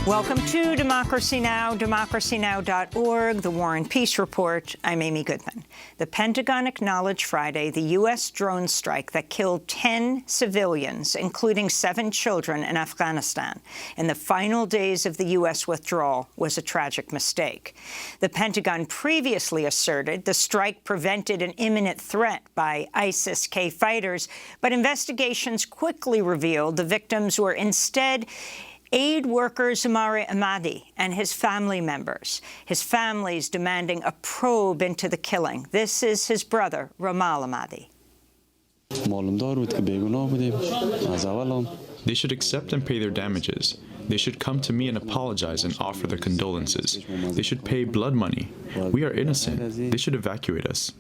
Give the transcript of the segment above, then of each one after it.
Welcome to Democracy Now!, democracynow.org, the War and Peace Report. I'm Amy Goodman. The Pentagon acknowledged Friday the U.S. drone strike that killed 10 civilians, including 7 children in Afghanistan, in the final days of the U.S. withdrawal was a tragic mistake. The Pentagon previously asserted the strike prevented an imminent threat by ISIS-K fighters, but investigations quickly revealed the victims were instead aid worker Zamari Ahmadi and his family members. His family's demanding a probe into the killing. This is his brother, Ramal Ahmadi. They should accept and pay their damages. They should come to me and apologize and offer their condolences. They should pay blood money. We are innocent. They should evacuate us.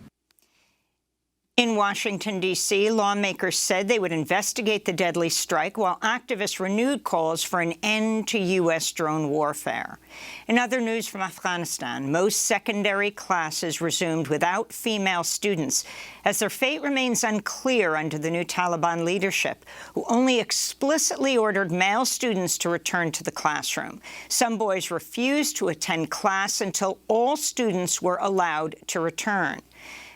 In Washington, D.C., lawmakers said they would investigate the deadly strike, while activists renewed calls for an end to U.S. drone warfare. In other news from Afghanistan, most secondary classes resumed without female students, as their fate remains unclear under the new Taliban leadership, who only explicitly ordered male students to return to the classroom. Some boys refused to attend class until all students were allowed to return.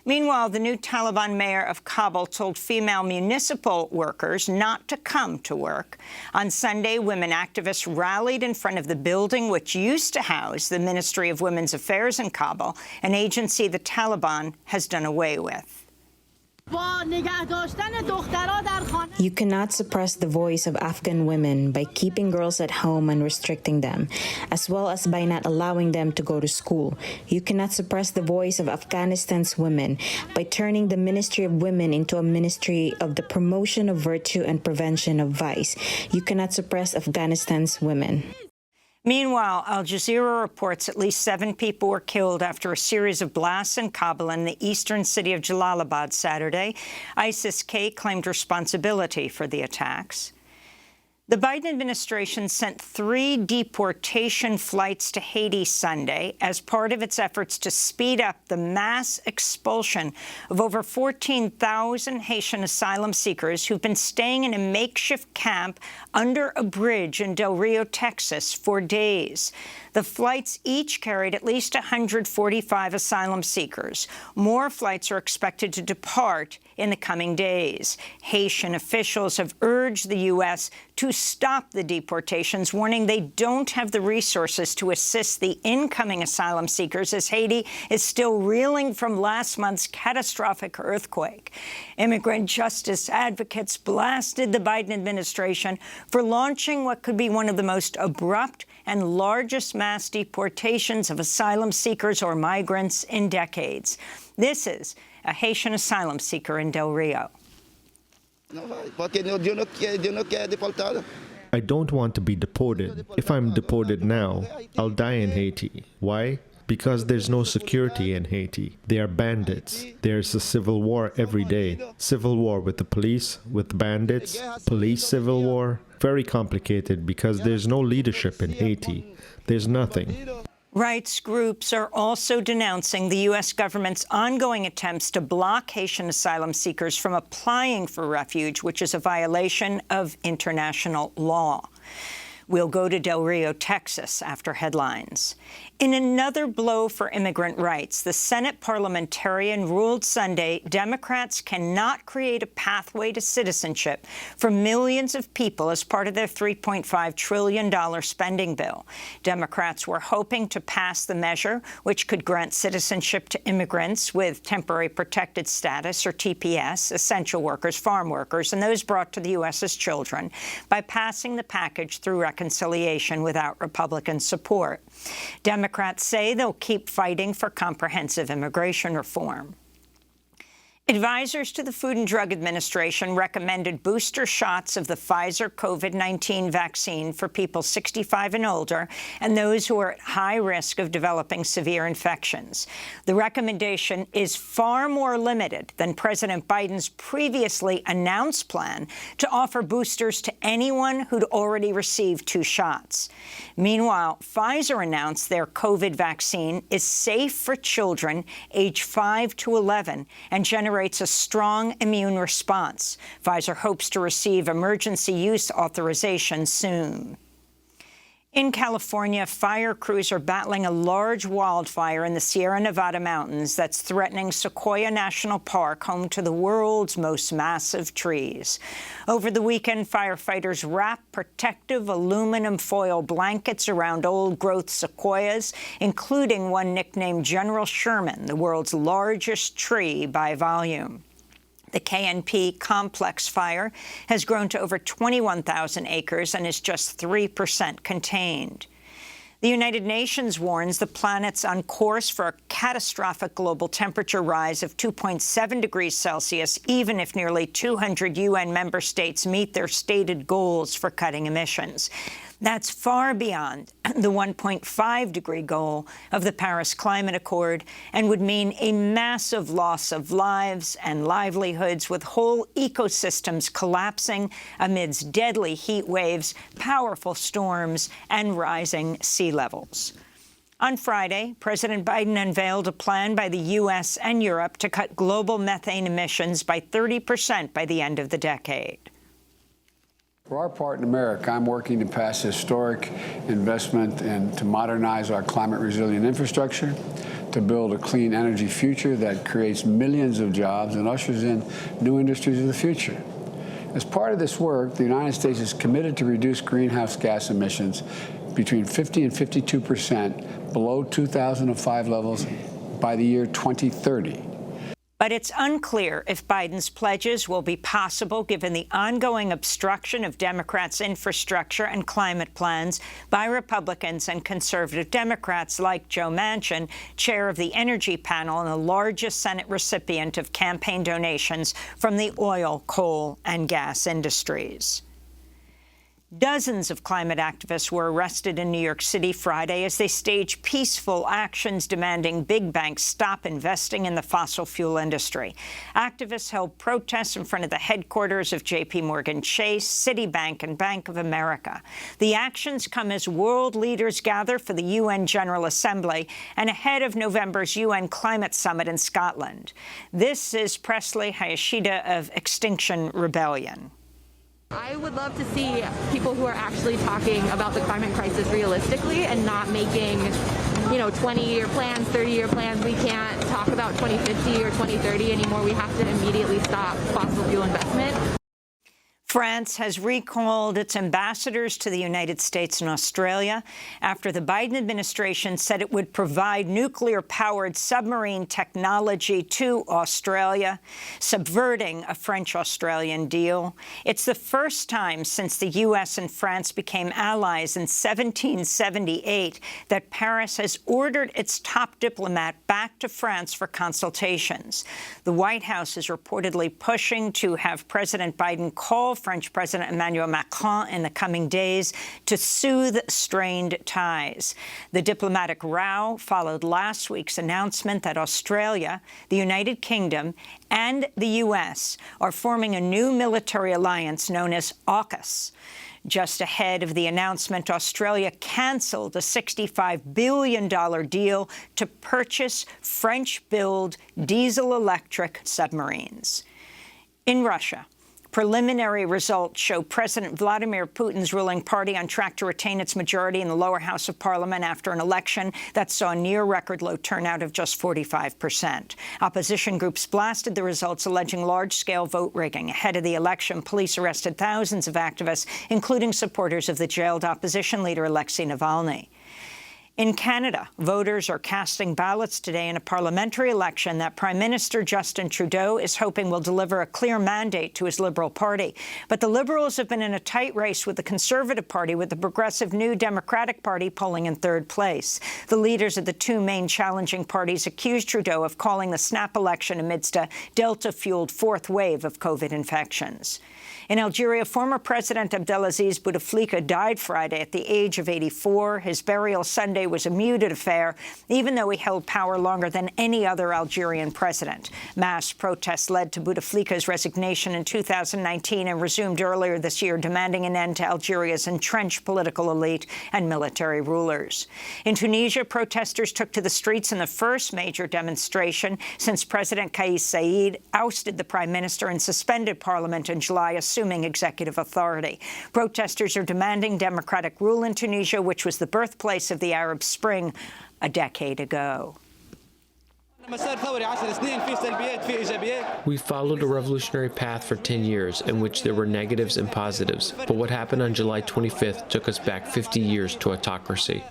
Meanwhile, the new Taliban mayor of Kabul told female municipal workers not to come to work. On Sunday, women activists rallied in front of the building which used to house the Ministry of Women's Affairs in Kabul, an agency the Taliban has done away with. You cannot suppress the voice of Afghan women by keeping girls at home and restricting them, as well as by not allowing them to go to school. You cannot suppress the voice of Afghanistan's women by turning the Ministry of Women into a ministry of the promotion of virtue and prevention of vice. You cannot suppress Afghanistan's women. Meanwhile, Al Jazeera reports at least 7 people were killed after a series of blasts in Kabul and the eastern city of Jalalabad Saturday. ISIS-K claimed responsibility for the attacks. The Biden administration sent 3 deportation flights to Haiti Sunday as part of its efforts to speed up the mass expulsion of over 14,000 Haitian asylum seekers who've been staying in a makeshift camp under a bridge in Del Rio, Texas, for days. The flights each carried at least 145 asylum seekers. More flights are expected to depart in the coming days. Haitian officials have urged the U.S. to stop the deportations, warning they don't have the resources to assist the incoming asylum seekers as Haiti is still reeling from last month's catastrophic earthquake. Immigrant justice advocates blasted the Biden administration for launching what could be one of the most abrupt and largest mass deportations of asylum seekers or migrants in decades. This is a Haitian asylum seeker in Del Rio. I don't want to be deported. If I'm deported now, I'll die in Haiti. Why? Because there's no security in Haiti. They are bandits. There's a civil war every day. Civil war with the police, with bandits, police civil war. Very complicated because there's no leadership in Haiti. There's nothing. Rights groups are also denouncing the U.S. government's ongoing attempts to block Haitian asylum seekers from applying for refuge, which is a violation of international law. We'll go to Del Rio, Texas, after headlines. In another blow for immigrant rights, the Senate parliamentarian ruled Sunday Democrats cannot create a pathway to citizenship for millions of people as part of their $3.5 trillion spending bill. Democrats were hoping to pass the measure, which could grant citizenship to immigrants with temporary protected status, or TPS, essential workers, farm workers, and those brought to the U.S. as children, by passing the package through reconciliation without Republican support. Democrats say they'll keep fighting for comprehensive immigration reform. Advisors to the Food and Drug Administration recommended booster shots of the Pfizer COVID-19 vaccine for people 65 and older and those who are at high risk of developing severe infections. The recommendation is far more limited than President Biden's previously announced plan to offer boosters to anyone who'd already received 2 shots. Meanwhile, Pfizer announced their COVID vaccine is safe for children age 5 to 11 and generates a strong immune response. Pfizer hopes to receive emergency use authorization soon. In California, fire crews are battling a large wildfire in the Sierra Nevada mountains that's threatening Sequoia National Park, home to the world's most massive trees. Over the weekend, firefighters wrapped protective aluminum foil blankets around old-growth sequoias, including one nicknamed General Sherman, the world's largest tree by volume. The KNP complex fire has grown to over 21,000 acres and is just 3% contained. The United Nations warns the planet's on course for a catastrophic global temperature rise of 2.7 degrees Celsius, even if nearly 200 UN member states meet their stated goals for cutting emissions. That's far beyond the 1.5-degree goal of the Paris Climate Accord and would mean a massive loss of lives and livelihoods, with whole ecosystems collapsing amidst deadly heat waves, powerful storms, and rising sea levels. On Friday, President Biden unveiled a plan by the U.S. and Europe to cut global methane emissions by 30% by the end of the decade. For our part in America, I'm working to pass historic investment and to modernize our climate-resilient infrastructure, to build a clean energy future that creates millions of jobs and ushers in new industries of the future. As part of this work, the United States is committed to reduce greenhouse gas emissions between 50 and 52% below 2005 levels by the year 2030. But it's unclear if Biden's pledges will be possible given the ongoing obstruction of Democrats' infrastructure and climate plans by Republicans and conservative Democrats like Joe Manchin, chair of the Energy Panel and the largest Senate recipient of campaign donations from the oil, coal, and gas industries. Dozens of climate activists were arrested in New York City Friday as they staged peaceful actions demanding big banks stop investing in the fossil fuel industry. Activists held protests in front of the headquarters of J.P. Morgan Chase, Citibank, and Bank of America. The actions come as world leaders gather for the UN General Assembly and ahead of November's UN Climate Summit in Scotland. This is Presley Hayashida of Extinction Rebellion. I would love to see people who are actually talking about the climate crisis realistically and not making, 20-year plans, 30-year plans. We can't talk about 2050 or 2030 anymore. We have to immediately stop fossil fuel investment. France has recalled its ambassadors to the United States and Australia after the Biden administration said it would provide nuclear-powered submarine technology to Australia, subverting a French-Australian deal. It's the first time since the U.S. and France became allies in 1778 that Paris has ordered its top diplomat back to France for consultations. The White House is reportedly pushing to have President Biden call French President Emmanuel Macron in the coming days to soothe strained ties. The diplomatic row followed last week's announcement that Australia, the United Kingdom, and the U.S. are forming a new military alliance known as AUKUS. Just ahead of the announcement, Australia canceled a $65 billion deal to purchase French-built diesel-electric submarines. In Russia, preliminary results show President Vladimir Putin's ruling party on track to retain its majority in the lower house of parliament after an election that saw a near-record low turnout of just 45%. Opposition groups blasted the results, alleging large-scale vote rigging. Ahead of the election, police arrested thousands of activists, including supporters of the jailed opposition leader Alexei Navalny. In Canada, voters are casting ballots today in a parliamentary election that Prime Minister Justin Trudeau is hoping will deliver a clear mandate to his Liberal Party. But the Liberals have been in a tight race with the Conservative Party, with the progressive New Democratic Party polling in third place. The leaders of the two main challenging parties accused Trudeau of calling the snap election amidst a Delta-fueled fourth wave of COVID infections. In Algeria, former President Abdelaziz Bouteflika died Friday at the age of 84. His burial Sunday was a muted affair, even though he held power longer than any other Algerian president. Mass protests led to Bouteflika's resignation in 2019 and resumed earlier this year, demanding an end to Algeria's entrenched political elite and military rulers. In Tunisia, protesters took to the streets in the first major demonstration since President Kais Saied ousted the prime minister and suspended parliament in July, assuming executive authority. Protesters are demanding democratic rule in Tunisia, which was the birthplace of the Arab Spring a decade ago. We followed a revolutionary path for 10 years in which there were negatives and positives, but what happened on July 25th took us back 50 years to autocracy.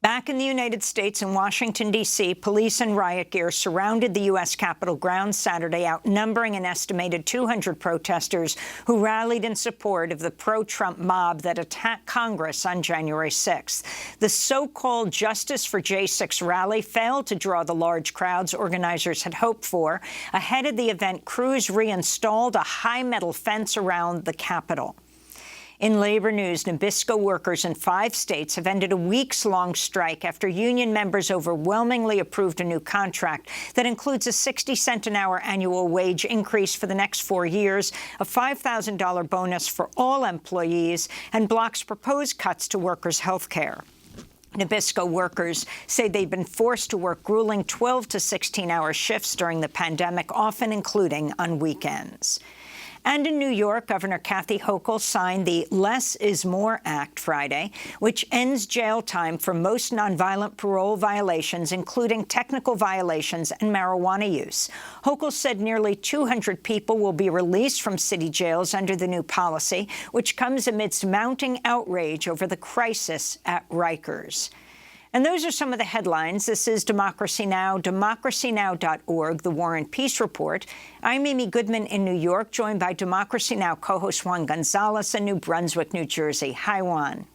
Back in the United States, in Washington, D.C., police and riot gear surrounded the U.S. Capitol grounds Saturday, outnumbering an estimated 200 protesters who rallied in support of the pro-Trump mob that attacked Congress on January 6th. The so-called Justice for J6 rally failed to draw the large crowds organizers had hoped for. Ahead of the event, crews reinstalled a high metal fence around the Capitol. In labor news, Nabisco workers in 5 states have ended a weeks-long strike after union members overwhelmingly approved a new contract that includes a 60-cent-an-hour annual wage increase for the next 4 years, a $5,000 bonus for all employees, and blocks proposed cuts to workers' health care. Nabisco workers say they've been forced to work grueling 12 to 16-hour shifts during the pandemic, often including on weekends. And in New York, Governor Kathy Hochul signed the Less is More Act Friday, which ends jail time for most nonviolent parole violations, including technical violations and marijuana use. Hochul said nearly 200 people will be released from city jails under the new policy, which comes amidst mounting outrage over the crisis at Rikers. And those are some of the headlines. This is Democracy Now!, democracynow.org, the War and Peace Report. I'm Amy Goodman in New York, joined by Democracy Now! Co-host Juan Gonzalez in New Brunswick, New Jersey. Hi, Juan.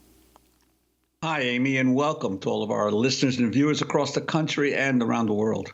Hi, Amy, and welcome to all of our listeners and viewers across the country and around the world.